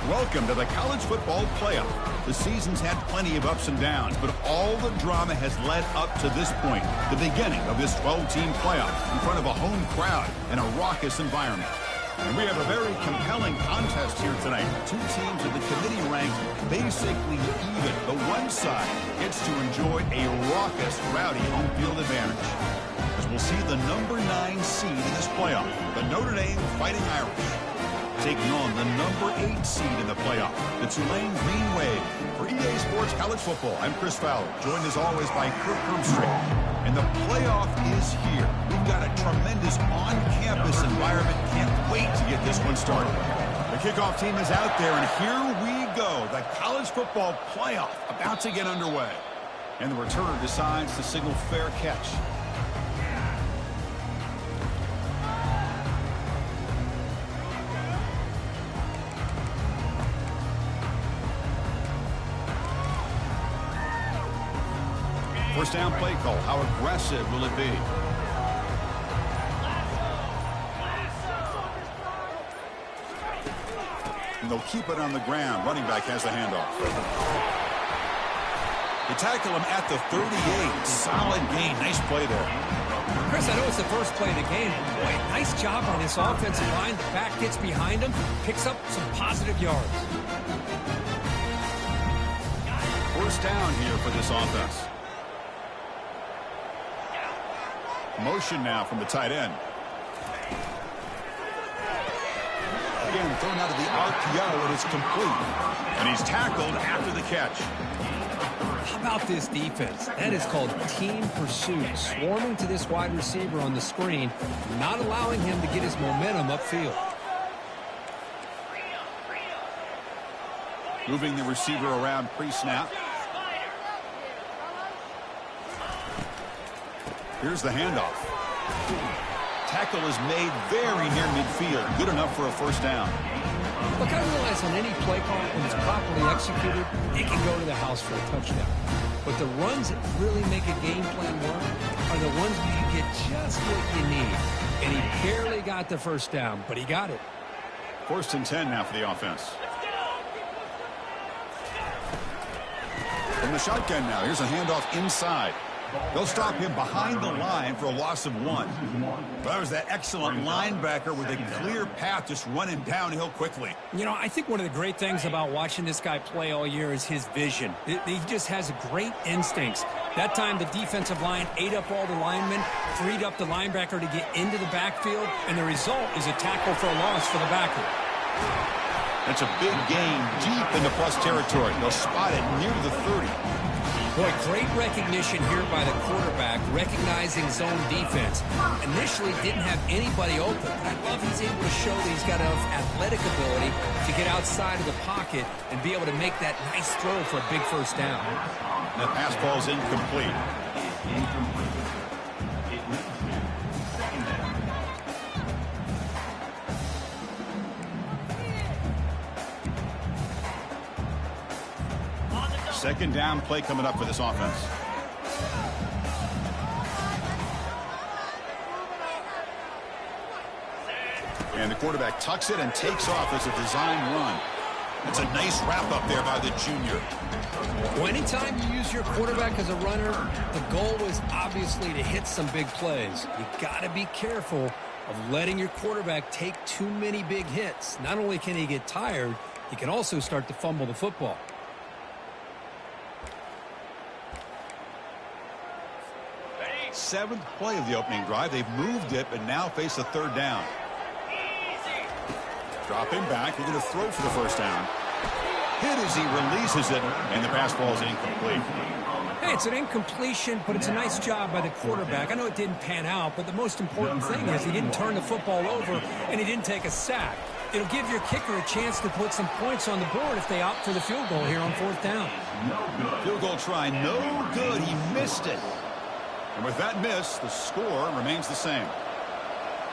Welcome to the college football playoff. The season's had plenty of ups and downs, but all the drama has led up to this point, the beginning of this 12-team playoff in front of a home crowd and a raucous environment. And we have a very compelling contest here tonight. Two teams in the committee ranked basically even. The one side gets to enjoy a raucous, rowdy home field advantage. As we'll see the number 9 seed in this playoff, the Notre Dame Fighting Irish, taking on the number 8 seed in the playoff, the Tulane Green Wave. For EA Sports College Football, I'm Chris Fowler, joined as always by Kirk Kermstreet. And the playoff is here. We've got a tremendous on-campus environment. Can't wait to get this one started. The kickoff team is out there, and here we go. The college football playoff about to get underway. And the return decides to signal fair catch. First down play call. How aggressive will it be? And they'll keep it on the ground. Running back has the handoff. They tackle him at the 38. Solid gain. Nice play there. Chris, I know it's the first play of the game. Boy, nice job on this offensive line. The back gets behind him, picks up some positive yards. First down here for this offense. Motion now from the tight end. Again, thrown out of the RPO, and it's complete. And he's tackled after the catch. How about this defense? That is called team pursuit. Swarming to this wide receiver on the screen, not allowing him to get his momentum upfield. Moving the receiver around pre-snap. Here's the handoff. Tackle is made very near midfield. Good enough for a first down. Look, I realize on any play call, when it's properly executed, it can go to the house for a touchdown. But the runs that really make a game plan work are the ones where you get just what you need. And he barely got the first down, but he got it. First and 10 now for the offense. From the shotgun now, here's a handoff inside. They'll stop him behind the line for a loss of 1. That was that excellent linebacker with a clear path just running downhill quickly. You know, I think one of the great things about watching this guy play all year is his vision. He just has great instincts. That time the defensive line ate up all the linemen, freed up the linebacker to get into the backfield, and the result is a tackle for a loss for the backer. That's a big gain deep into plus territory. They'll spot it near the 30. Boy, great recognition here by the quarterback, recognizing zone defense. Initially didn't have anybody open, but I love he's able to show that he's got enough athletic ability to get outside of the pocket and be able to make that nice throw for a big first down. The pass ball's incomplete. Second down play coming up for this offense. And the quarterback tucks it and takes off as a design run. That's a nice wrap up there by the junior. Well, anytime you use your quarterback as a runner, the goal is obviously to hit some big plays. You got to be careful of letting your quarterback take too many big hits. Not only can he get tired, he can also start to fumble the football. Seventh play of the opening drive. They've moved it, but now face a third down. Dropping back. They're going to throw for the first down. Hit as he releases it, and the pass ball is incomplete. Hey, it's an incompletion, but it's a nice job by the quarterback. I know it didn't pan out, but the most important thing is he didn't turn the football over, and he didn't take a sack. It'll give your kicker a chance to put some points on the board if they opt for the field goal here on fourth down. Field goal try, no good. He missed it. And with that miss, the score remains the same.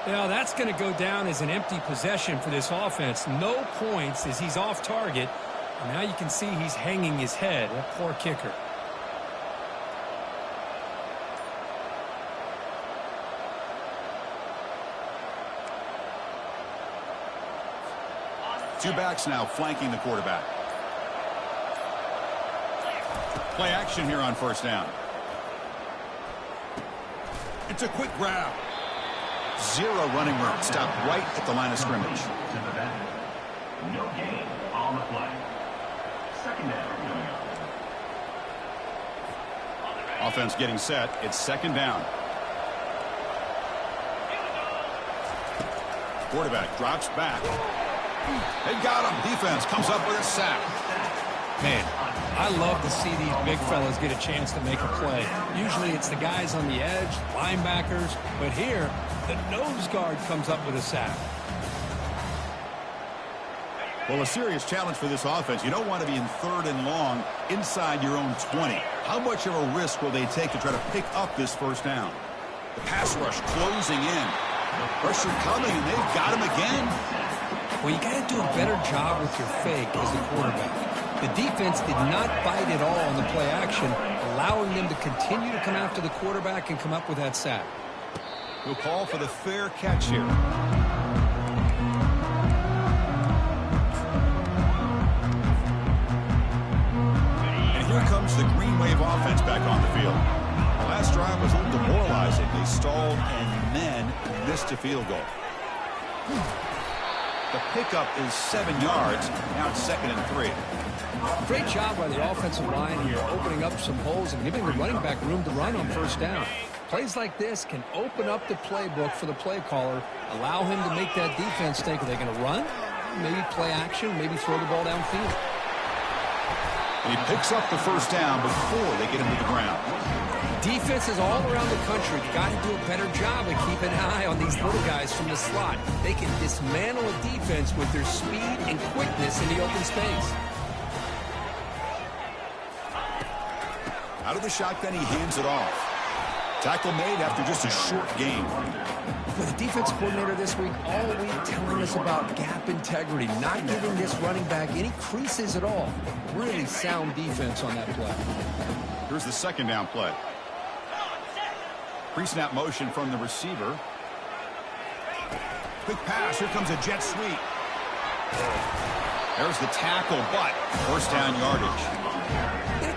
Now, that's going to go down as an empty possession for this offense. No points as he's off target. And now you can see he's hanging his head. A poor kicker. Two backs now flanking the quarterback. Play action here on first down. It's a quick grab. Zero running room. Stopped right at the line of scrimmage. No gain on the play. Second down. Offense getting set. It's second down. Quarterback drops back. They got him. Defense comes up with a sack. Man, I love to see these big fellas get a chance to make a play. Usually it's the guys on the edge, linebackers, but here the nose guard comes up with a sack. Well, a serious challenge for this offense. You don't want to be in third and long inside your own 20. How much of a risk will they take to try to pick up this first down? The pass rush closing in. Pressure coming, and they've got him again. Well, you got to do a better job with your fake as a quarterback. The defense did not bite at all on the play action, allowing them to continue to come after the quarterback and come up with that sack. We'll call for the fair catch here. And here comes the Green Wave offense back on the field. The last drive was a little demoralizing. They stalled and then missed a field goal. The pickup is 7 yards. Now it's 2nd and 3. Great job by the offensive line here, opening up some holes and giving the running back room to run on first down. Plays like this can open up the playbook for the play caller, allow him to make that defense think, are they going to run? Maybe play action, maybe throw the ball downfield. And he picks up the first down before they get him to the ground. Defenses all around the country got to do a better job of keeping an eye on these little guys from the slot. They can dismantle a defense with their speed and quickness in the open space. Out of the shotgun, he hands it off. Tackle made after just a short gain. With the defense coordinator this week, all week telling us about gap integrity, not giving this running back any creases at all. Really sound defense on that play. Here's the second down play. Pre-snap motion from the receiver. Quick pass. Here comes a jet sweep. There's the tackle, but first down yardage.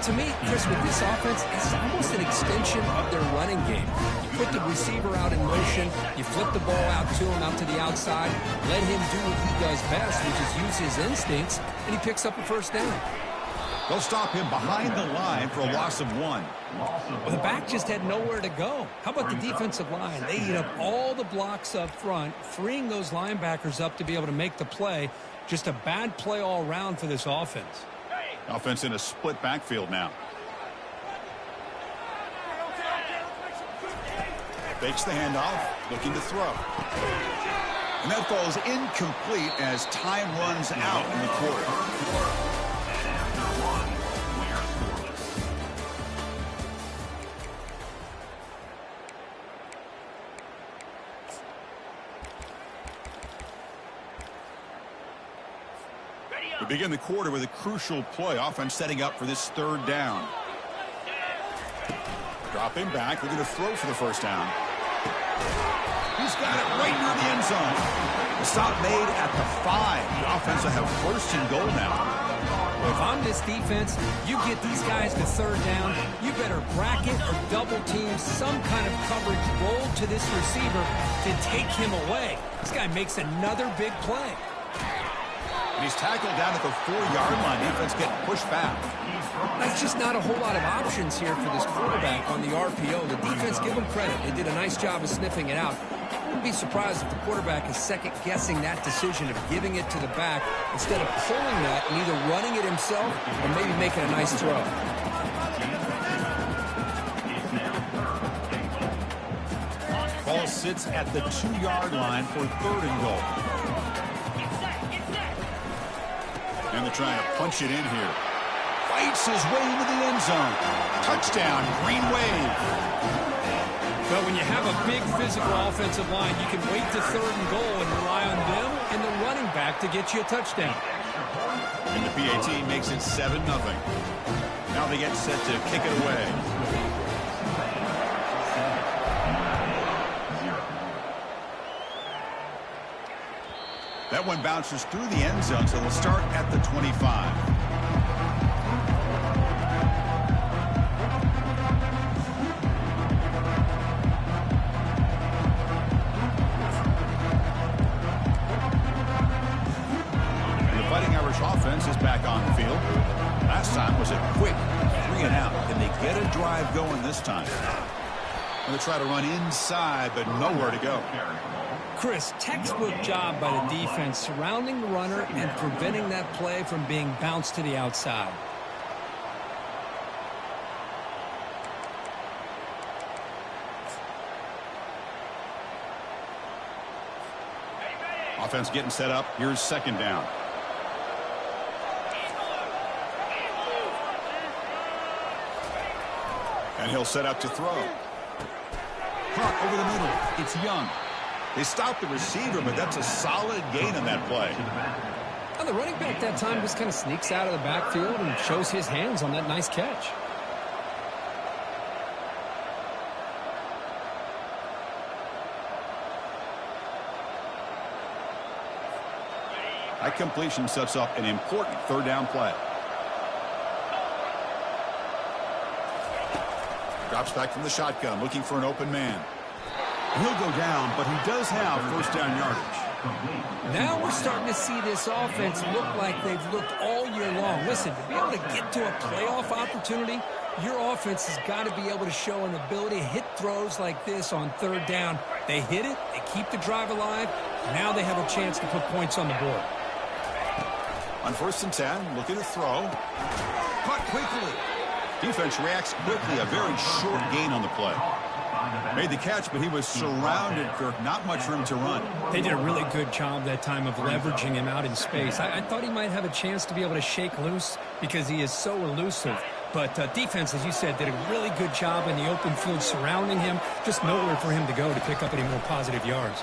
To me, Chris, with this offense, it's almost an extension of their running game. You put the receiver out in motion, you flip the ball out to him, out to the outside, let him do what he does best, which is use his instincts, and he picks up a first down. They'll stop him behind the line for a loss of 1. Well, the back just had nowhere to go. How about the defensive line? They eat up all the blocks up front, freeing those linebackers up to be able to make the play. Just a bad play all around for this offense. Offense in a split backfield now. Fakes the handoff, looking to throw. And that falls incomplete as time runs out in the quarter. We begin the quarter with a crucial play. Offense setting up for this third down. Drop him back. They're going to throw for the first down. He's got it right near the end zone. The stop made at the 5. The offense will have first and goal now. Well, if I'm this defense, you get these guys to third down, you better bracket or double team some kind of coverage roll to this receiver to take him away. This guy makes another big play. And he's tackled down at the 4-yard line. Defense getting pushed back. That's just not a whole lot of options here for this quarterback on the RPO. The defense, give them credit. They did a nice job of sniffing it out. I wouldn't be surprised if the quarterback is second-guessing that decision of giving it to the back instead of pulling that and either running it himself or maybe making a nice throw. Ball sits at the 2-yard line for third and goal. And they're trying to punch it in here. Fights his way into the end zone. Touchdown, Green Wave. But when you have a big physical offensive line, you can wait to third and goal and rely on them and the running back to get you a touchdown. And the PAT makes it 7-0. Now they get set to kick it away. That one bounces through the end zone, so they'll start at the 25. Fighting Irish offense is back on the field. Last time was a quick 3-and-out. Can they get a drive going this time? Going to try to run inside, but nowhere to go. Chris, textbook job by the defense surrounding the runner and preventing that play from being bounced to the outside. Offense getting set up. Here's second down. And he'll set up to throw. Caught over the middle. It's Young. They stopped the receiver, but that's a solid gain on that play. Well, the running back that time just kind of sneaks out of the backfield and shows his hands on that nice catch. That completion sets up an important third down play. Drops back from the shotgun, looking for an open man. He'll go down, but he does have first down yardage. Now we're starting to see this offense look like they've looked all year long. Listen, to be able to get to a playoff opportunity, your offense has got to be able to show an ability to hit throws like this on third down. They hit it, they keep the drive alive, now they have a chance to put points on the board. On 1st and 10, looking to throw. Caught quickly. Defense reacts quickly. A very short gain on the play. Made the catch, but he was surrounded, Kirk. Not much room to run. They did a really good job that time of leveraging him out in space. I thought he might have a chance to be able to shake loose because he is so elusive. But defense, as you said, did a really good job in the open field surrounding him. Just nowhere for him to go to pick up any more positive yards.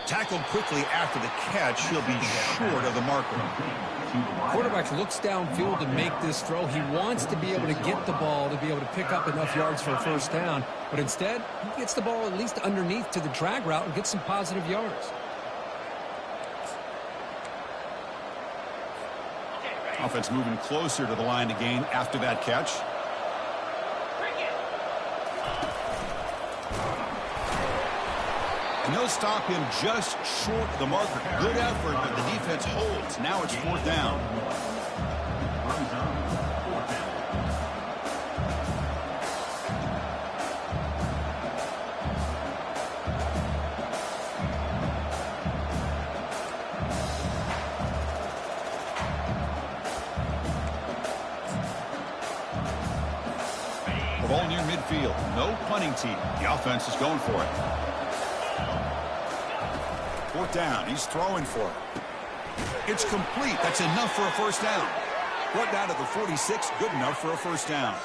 Tackled quickly after the catch. He'll be short of the marker. Quarterback looks downfield to make this throw. He wants to be able to get the ball to be able to pick up enough yards for a first down. But instead, he gets the ball at least underneath to the drag route and gets some positive yards. Offense moving closer to the line to gain after that catch. And they'll stop him just short of the marker. Good effort, but the defense holds. Now it's fourth down. The ball near midfield. No punting team. The offense is going for it. Fourth down. He's throwing for it. It's complete. That's enough for a first down. Brought down to the 46. Good enough for a first down.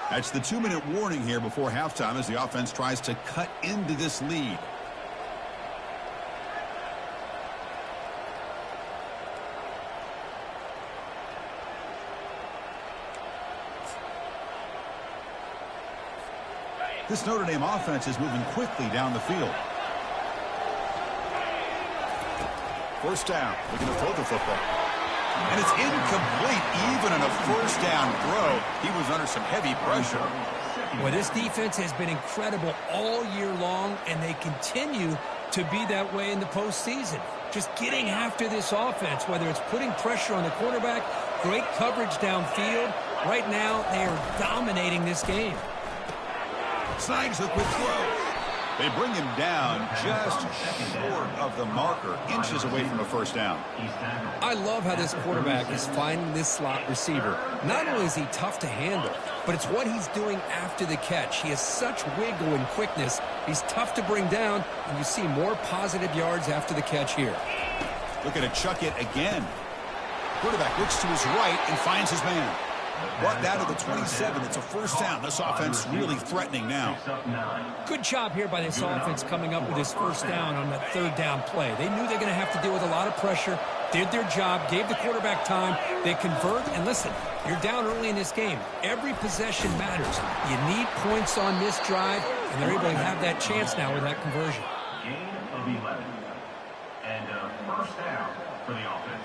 That's the 2-minute warning here before halftime as the offense tries to cut into this lead. This Notre Dame offense is moving quickly down the field. First down, looking to throw the football. And it's incomplete, even in a first down throw. He was under some heavy pressure. Well, this defense has been incredible all year long, and they continue to be that way in the postseason. Just getting after this offense, whether it's putting pressure on the quarterback, great coverage downfield. Right now, they are dominating this game. Snags the quick throw. They bring him down just short of the marker, inches away from a first down. I love how this quarterback is finding this slot receiver. Not only is he tough to handle, but it's what he's doing after the catch. He has such wiggle and quickness. He's tough to bring down, and you see more positive yards after the catch here. Looking to chuck it again. Quarterback looks to his right and finds his man. Brought down to the 27. It's a first down. This offense really threatening now. Good job here by this offense coming up with this first down on that third down play. They knew they're going to have to deal with a lot of pressure, did their job, gave the quarterback time. They convert, and listen, you're down early in this game. Every possession matters. You need points on this drive, and they're able to have that chance now with that conversion. Gain of 11. first down for the offense.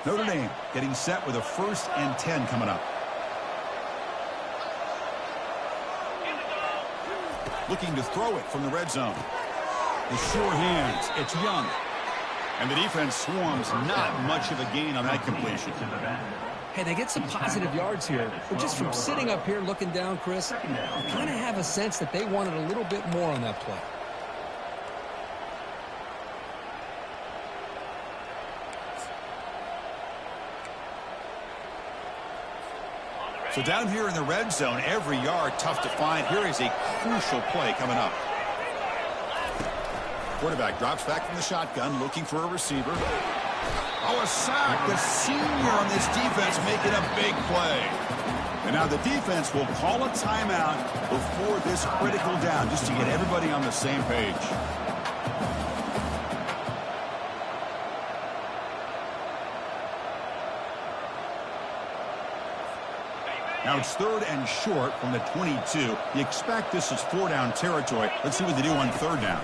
Notre Dame getting set with a 1st and 10 coming up. Looking to throw it from the red zone. The sure hands. It's Young. And the defense swarms. Not much of a gain on that completion. Hey, they get some positive yards here. But just from sitting up here looking down, Chris, I kind of have a sense that they wanted a little bit more on that play. So down here in the red zone, every yard tough to find. Here is a crucial play coming up. Quarterback drops back from the shotgun, looking for a receiver. Oh, a sack. The senior on this defense making a big play. And now the defense will call a timeout before this critical down, just to get everybody on the same page. Now it's 3rd and short from the 22. You expect this is 4-down territory. Let's see what they do on 3rd down.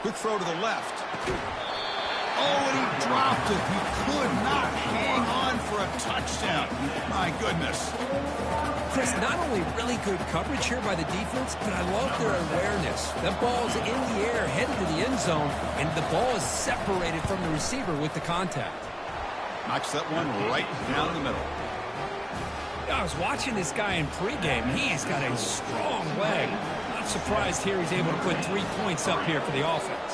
Quick throw to the left. Oh, and he dropped it. He could not hang on for a touchdown. My goodness. Chris, not only really good coverage here by the defense, but I love their awareness. That ball's in the air, headed to the end zone, and the ball is separated from the receiver with the contact. Knocks that one right down the middle. I was watching this guy in pregame. He's got a strong leg. Not surprised here he's able to put 3 points up here for the offense.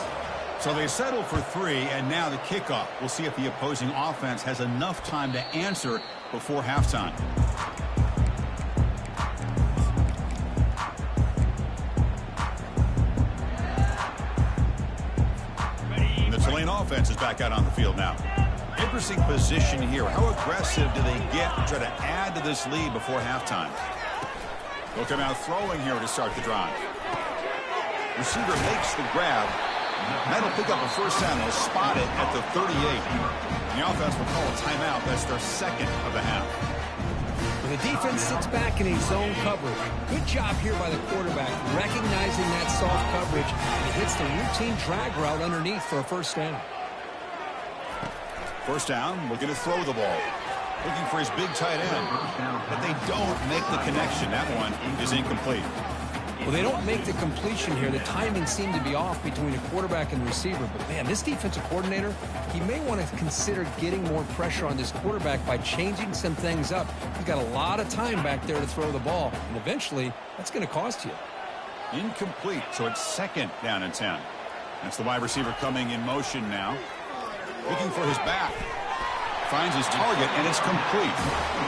So they settle for 3, and now the kickoff. We'll see if the opposing offense has enough time to answer before halftime. And the Tulane offense is back out on the field now. Interesting position here. How aggressive do they get to try to add to this lead before halftime? They'll come out throwing here to start the drive. Receiver makes the grab. That'll pick up a first down. They'll spot it at the 38. The offense will call a timeout. That's their 2nd of the half. The defense sits back in a zone coverage. Good job here by the quarterback, recognizing that soft coverage, and he hits the routine drag route underneath for a first down. First down, looking to throw the ball. Looking for his big tight end. But they don't make the connection. That one is incomplete. Well, they don't make the completion here. The timing seemed to be off between a quarterback and receiver. But, man, this defensive coordinator, he may want to consider getting more pressure on this quarterback by changing some things up. He's got a lot of time back there to throw the ball. And eventually, that's going to cost you. Incomplete, so it's 2nd down and 10. That's the wide receiver coming in motion now. Looking for his back. Finds his target, and it's complete.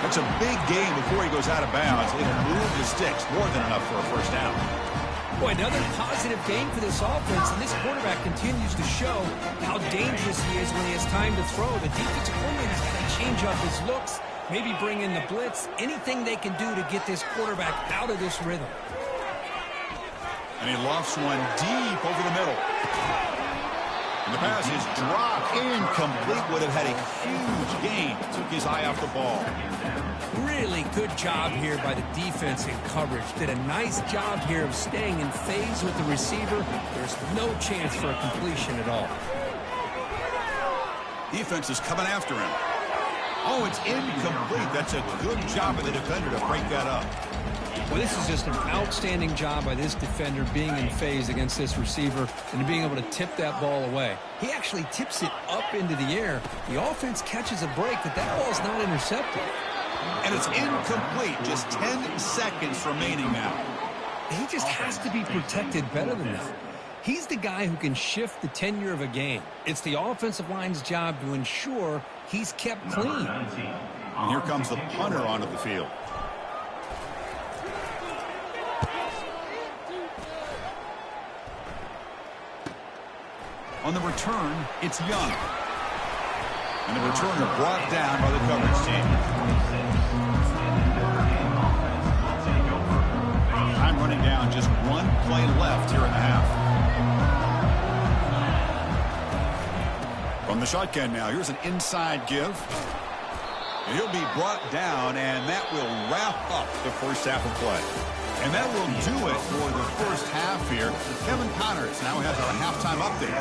That's a big gain before he goes out of bounds. It'll move the sticks, more than enough for a first down. Boy, another positive game for this offense, and this quarterback continues to show how dangerous he is when he has time to throw. The defensive coordinator's got to change up his looks, maybe bring in the blitz, anything they can do to get this quarterback out of this rhythm. And he lofts one deep over the middle. And the pass is dropped. Incomplete. Would have had a huge gain. Took his eye off the ball. Really good job here by the defense in coverage. Did a nice job here of staying in phase with the receiver. There's no chance for a completion at all. Defense is coming after him. Oh, it's incomplete. That's a good job of the defender to break that up. Well, this is just an outstanding job by this defender being in phase against this receiver and being able to tip that ball away. He actually tips it up into the air. The offense catches a break, but that ball's not intercepted. And it's incomplete. Just 10 seconds remaining now. He just has to be protected better than that. He's the guy who can shift the tenure of a game. It's the offensive line's job to ensure he's kept clean. And here comes the punter onto the field. On the return, it's Young. And the returner brought down by the coverage team. Time running down, just one play left here in the half. From the shotgun now, here's an inside give. And he'll be brought down, and that will wrap up the first half of play. And that will do it for the first half here. Kevin Connors now has our halftime update.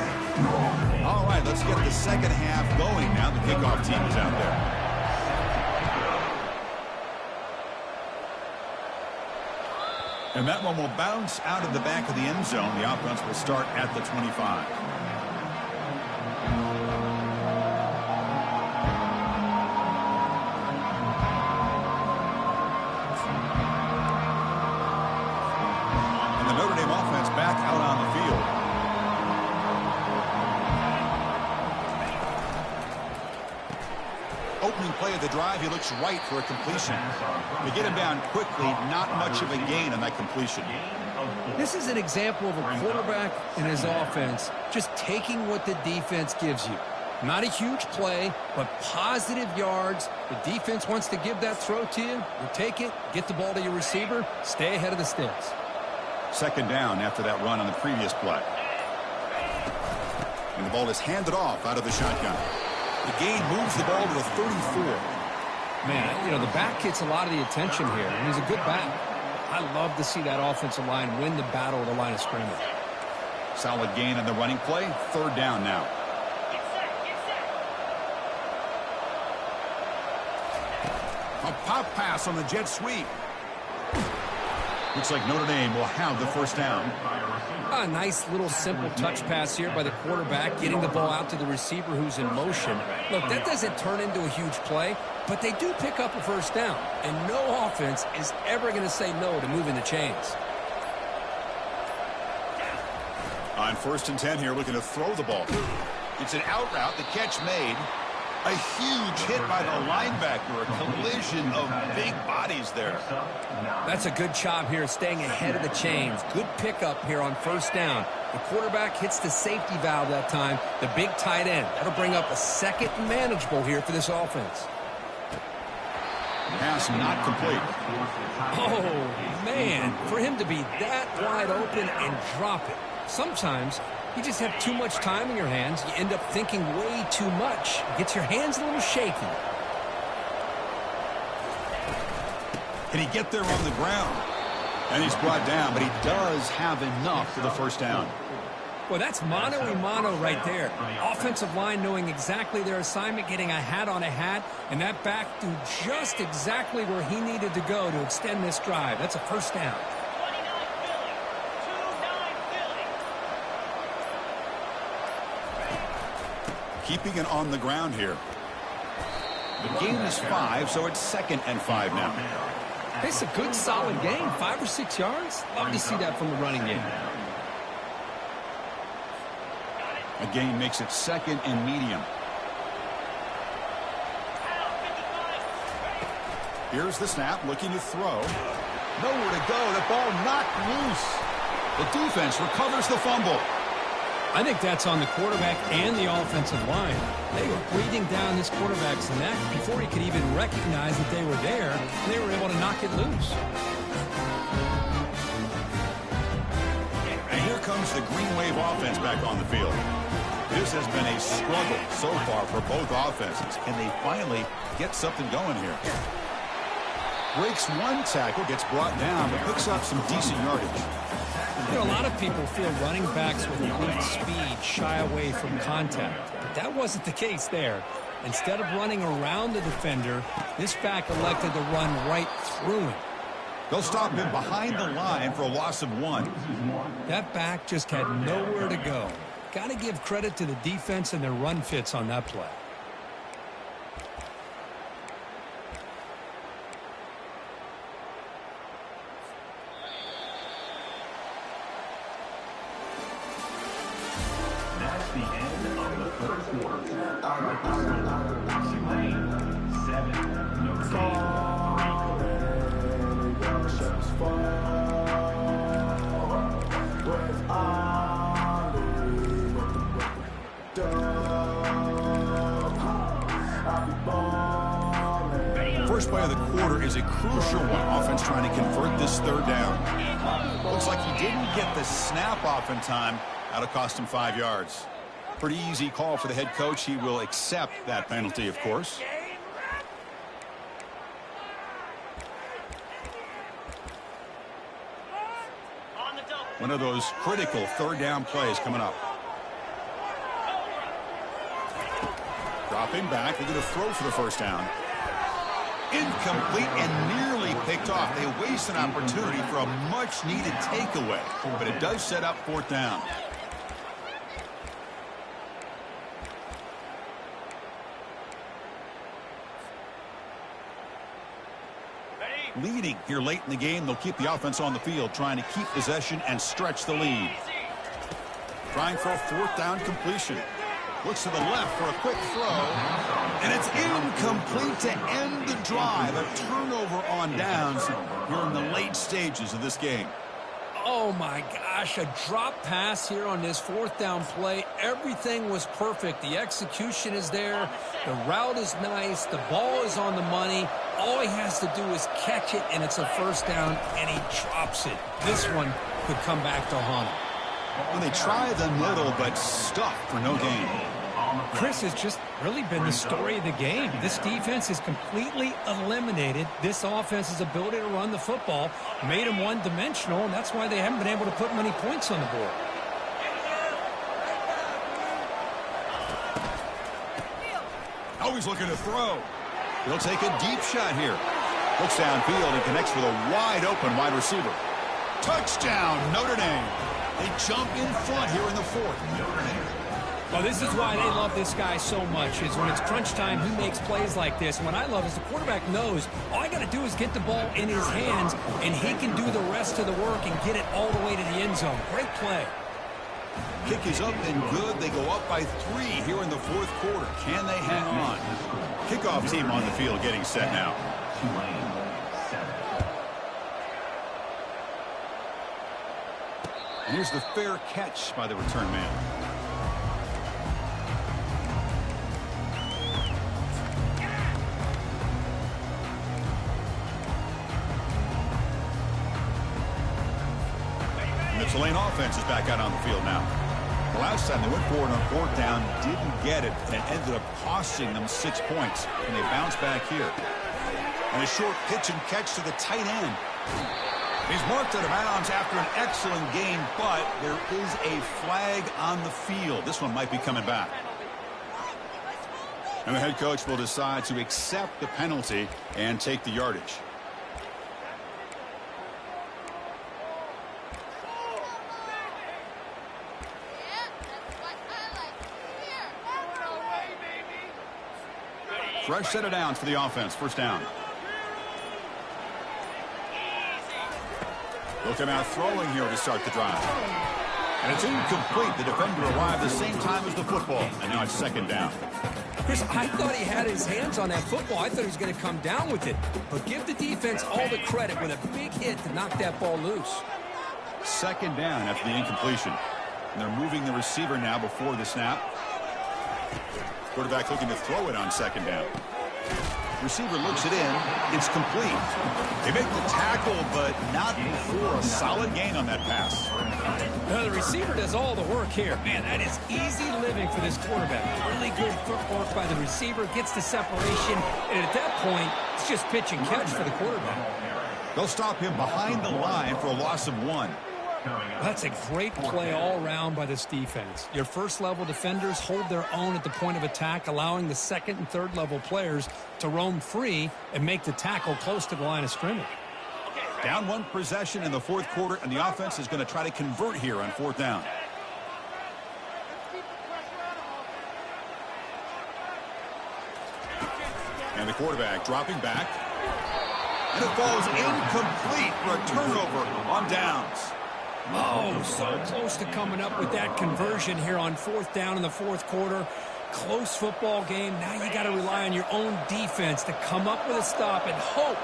All right, let's get the second half going now. The kickoff team is out there. And that one will bounce out of the back of the end zone. The offense will start at the 25. Back out on the field. Opening play of the drive, he looks right for a completion. They get him down quickly, not much of a gain on that completion. This is an example of a quarterback and his offense just taking what the defense gives you. Not a huge play, but positive yards. The defense wants to give that throw to you. You take it, get the ball to your receiver, stay ahead of the sticks. Second down after that run on the previous play. And the ball is handed off out of the shotgun. The gain moves the ball to the 34. Man, you know, the back gets a lot of the attention here, and he's a good back. I love to see that offensive line win the battle at the line of scrimmage. Solid gain on the running play. Third down now. A pop pass on the jet sweep. Looks like Notre Dame will have the first down. A nice little simple touch pass here by the quarterback, getting the ball out to the receiver who's in motion. Look, that doesn't turn into a huge play, but they do pick up a first down, and no offense is ever going to say no to moving the chains. On 1st and 10 here, looking to throw the ball. It's an out route, the catch made. A huge hit by the linebacker, a collision of big bodies there. That's a good job here, staying ahead of the chains. Good pickup here on first down. The quarterback hits the safety valve that time, the big tight end. That'll bring up a second and manageable here for this offense. Pass not complete. Oh, man, for him to be that wide open and drop it. Sometimes you just have too much time in your hands. You end up thinking way too much. It gets your hands a little shaky. Can he get there on the ground? And he's brought down, but he does have enough for the first down. Well, that's mano-a-mano right there. Offensive line knowing exactly their assignment, getting a hat on a hat, and that back threw just exactly where he needed to go to extend this drive. That's a first down. Keeping it on the ground here. The gain is 5, so it's 2nd and 5 now. It's a good, solid gain, 5 or 6 yards. Love to see that from the running game. A gain makes it 2nd and medium. Here's the snap, looking to throw. Nowhere to go. The ball knocked loose. The defense recovers the fumble. I think that's on the quarterback and the offensive line. They were breathing down this quarterback's neck before he could even recognize that they were there, and they were able to knock it loose. And here comes the Green Wave offense back on the field. This has been a struggle so far for both offenses. Can they finally get something going here? Breaks one tackle, gets brought down, but picks up some decent yardage. You know, a lot of people feel running backs with elite speed shy away from contact. But that wasn't the case there. Instead of running around the defender, this back elected to run right through him. They'll stop him behind the line for a loss of 1. That back just had nowhere to go. Got to give credit to the defense and their run fits on that play. That's the end of the first quarter. Tulane 7, Notre Dame 3. First play of the quarter is a crucial one. Offense trying to convert this third down. Looks like he didn't get the snap off in time. That'll cost him 5 yards. Pretty easy call for the head coach. He will accept that penalty, of course. One of those critical third down plays coming up. Dropping back, they're going to throw for the first down. Incomplete and nearly picked off. They waste an opportunity for a much-needed takeaway, but it does set up fourth down. Leading here late in the game, they'll keep the offense on the field, trying to keep possession and stretch the lead. Trying for a fourth down completion. Looks to the left for a quick throw. And it's incomplete to end the drive. A turnover on downs here in the late stages of this game. Oh, my gosh, a drop pass here on this fourth down play. Everything was perfect. The execution is there. The route is nice. The ball is on the money. All he has to do is catch it, and it's a first down, and he drops it. This one could come back to haunt him. Well, they try the middle, but stuffed for no gain. Chris, has just really been the story of the game. This defense has completely eliminated this offense's ability to run the football, made them one-dimensional, and that's why they haven't been able to put many points on the board. Always looking to throw. He'll take a deep shot here. Looks downfield and connects with a wide-open wide receiver. Touchdown, Notre Dame. They jump in front here in the fourth. Well, this is why they love this guy so much, is when it's crunch time, he makes plays like this. And what I love is the quarterback knows all I got to do is get the ball in his hands, and he can do the rest of the work and get it all the way to the end zone. Great play. Kick is up and good. They go up by 3 here in the fourth quarter. Can they hang on? Kickoff team on the field getting set now. And here's the fair catch by the return man. The Tulane offense is back out on the field now. The last time they went for it on fourth down, didn't get it, and it ended up costing them 6 points. And they bounce back here. And a short pitch and catch to the tight end. He's marked out of bounds after an excellent game, but there is a flag on the field. This one might be coming back. And the head coach will decide to accept the penalty and take the yardage. Fresh set of downs for the offense. First down. They'll come out throwing here to start the drive. And it's incomplete. The defender arrived the same time as the football. And now it's second down. Chris, I thought he had his hands on that football. I thought he was going to come down with it. But give the defense all the credit with a big hit to knock that ball loose. Second down after the incompletion. And they're moving the receiver now before the snap. Quarterback looking to throw it on second down. Receiver looks it in. It's complete. They make the tackle, but not before a solid gain on that pass. Now, the receiver does all the work here. Man, that is easy living for this quarterback. Really good footwork by the receiver. Gets the separation. And at that point, it's just pitch and catch for the quarterback. They'll stop him behind the line for a loss of 1. That's a great play all around by this defense. Your first-level defenders hold their own at the point of attack, allowing the second and third-level players to roam free and make the tackle close to the line of scrimmage. Down 1 possession in the fourth quarter, and the offense is going to try to convert here on fourth down. And the quarterback dropping back. And it falls incomplete for a turnover on downs. Oh, so close to coming up with that conversion here on fourth down in the fourth quarter. Close football game. Now you got to rely on your own defense to come up with a stop and hope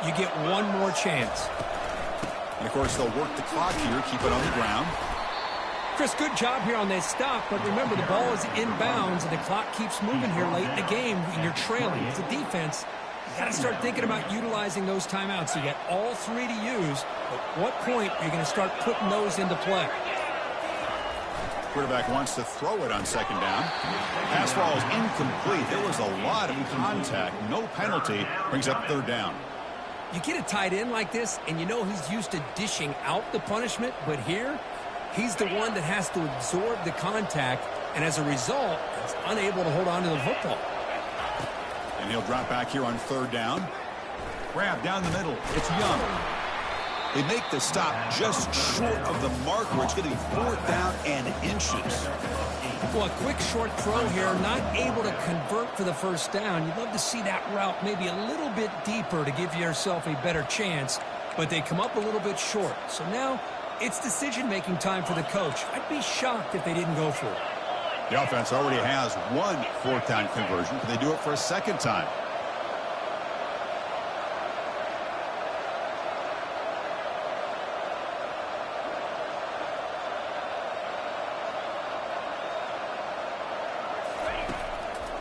you get one more chance. And, of course, they'll work the clock here, keep it on the ground. Chris, good job here on that stop, but remember the ball is inbounds and the clock keeps moving here late in the game and you're trailing. As a defense, you got to start thinking about utilizing those timeouts. So you got all 3 to use. At what point are you going to start putting those into play? Quarterback wants to throw it on second down. Pass ball is incomplete. There was a lot of contact. No penalty. Brings up third down. You get a tight end like this, and you know he's used to dishing out the punishment, but here, he's the one that has to absorb the contact, and as a result, he's unable to hold on to the football. And he'll drop back here on third down. Grab down the middle. It's Young. They make the stop just short of the marker. It's getting 4th down and inches. Well, a quick short throw here, not able to convert for the first down. You'd love to see that route maybe a little bit deeper to give yourself a better chance, but they come up a little bit short. So now it's decision-making time for the coach. I'd be shocked if they didn't go for it. The offense already has one 4th down conversion. Can they do it for a second time?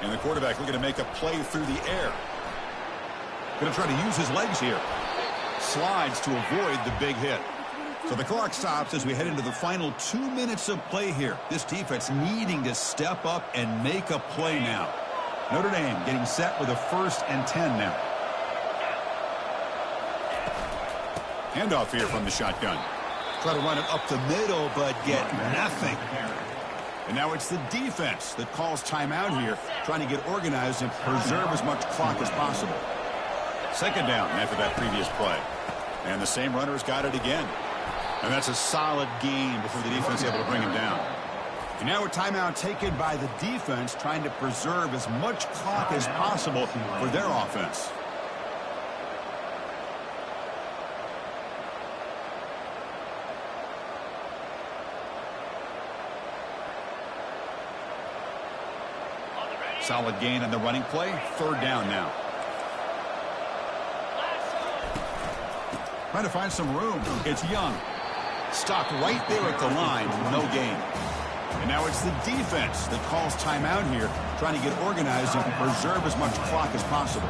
And the quarterback looking to make a play through the air. Going to try to use his legs here. Slides to avoid the big hit. So the clock stops as we head into the final 2 minutes of play here. This defense needing to step up and make a play now. Notre Dame getting set with a 1st and 10 now. Handoff here from the shotgun. Try to run it up the middle, but get nothing. And now it's the defense that calls timeout here, trying to get organized and preserve as much clock as possible. 2nd down after that previous play. And the same runner's got it again. And that's a solid gain before the defense is able to bring him down. And now a timeout taken by the defense, trying to preserve as much clock as possible for their offense. Solid gain on the running play. 3rd down now. Trying to find some room. It's Young. Stopped right there at the line. No gain. And now it's the defense that calls timeout here, trying to get organized and preserve as much clock as possible.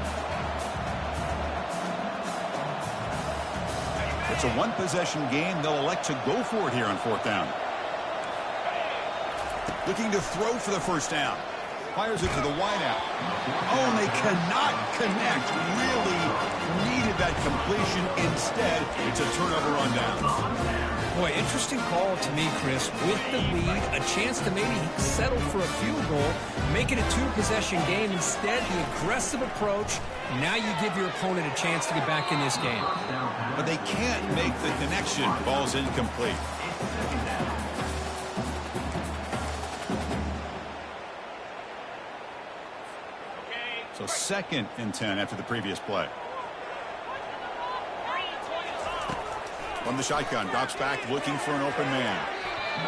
It's a 1-possession game. They'll elect to go for it here on 4th down. Looking to throw for the 1st down. Fires it to the wideout. Oh, and they cannot connect. Really needed that completion. Instead, it's a turnover on down. Boy, interesting call to me, Chris. With the lead, a chance to maybe settle for a field goal, make it a 2-possession game. Instead, the aggressive approach. Now you give your opponent a chance to get back in this game. But they can't make the connection. Ball's incomplete. So 2nd and 10 after the previous play. From the shotgun, drops back looking for an open man.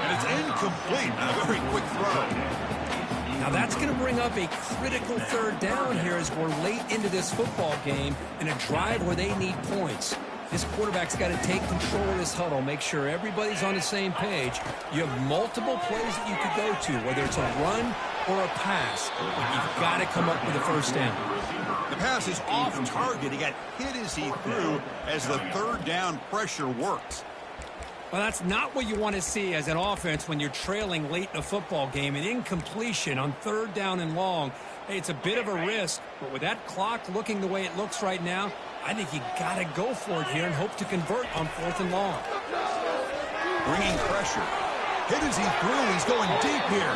And it's incomplete on a very quick throw. Now that's going to bring up a critical 3rd down here as we're late into this football game in a drive where they need points. This quarterback's got to take control of this huddle, make sure everybody's on the same page. You have multiple plays that you could go to, whether it's a run or a pass. But you've got to come up with a 1st down. The pass is off target. He got hit as he threw as the 3rd down pressure worked. Well, that's not what you want to see as an offense when you're trailing late in a football game. An incompletion on 3rd down and long. Hey, it's a bit of a risk, but with that clock looking the way it looks right now, I think you got to go for it here and hope to convert on 4th and long. Bringing pressure. Hit as he threw. He's going deep here.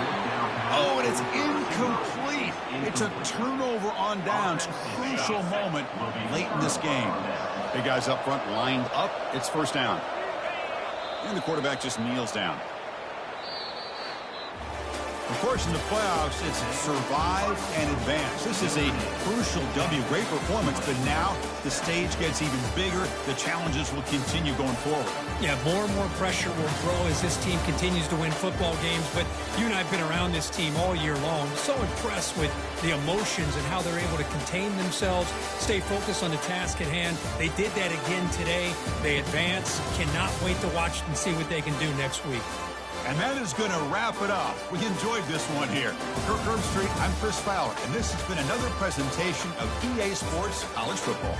Oh, and it's incomplete. It's a turnover on downs. Crucial moment late in this game. Big guys up front lined up. It's 1st down. And the quarterback just kneels down. Of course, in the playoffs, it's survive and advance. This is a crucial W. Great performance, but now the stage gets even bigger. The challenges will continue going forward. Yeah, more and more pressure will grow as this team continues to win football games, but you and I have been around this team all year long. So impressed with the emotions and how they're able to contain themselves, stay focused on the task at hand. They did that again today. They advance. Cannot wait to watch and see what they can do next week. And that is going to wrap it up. We enjoyed this one here. For Kirk Herbstreit, I'm Chris Fowler, and this has been another presentation of EA Sports College Football.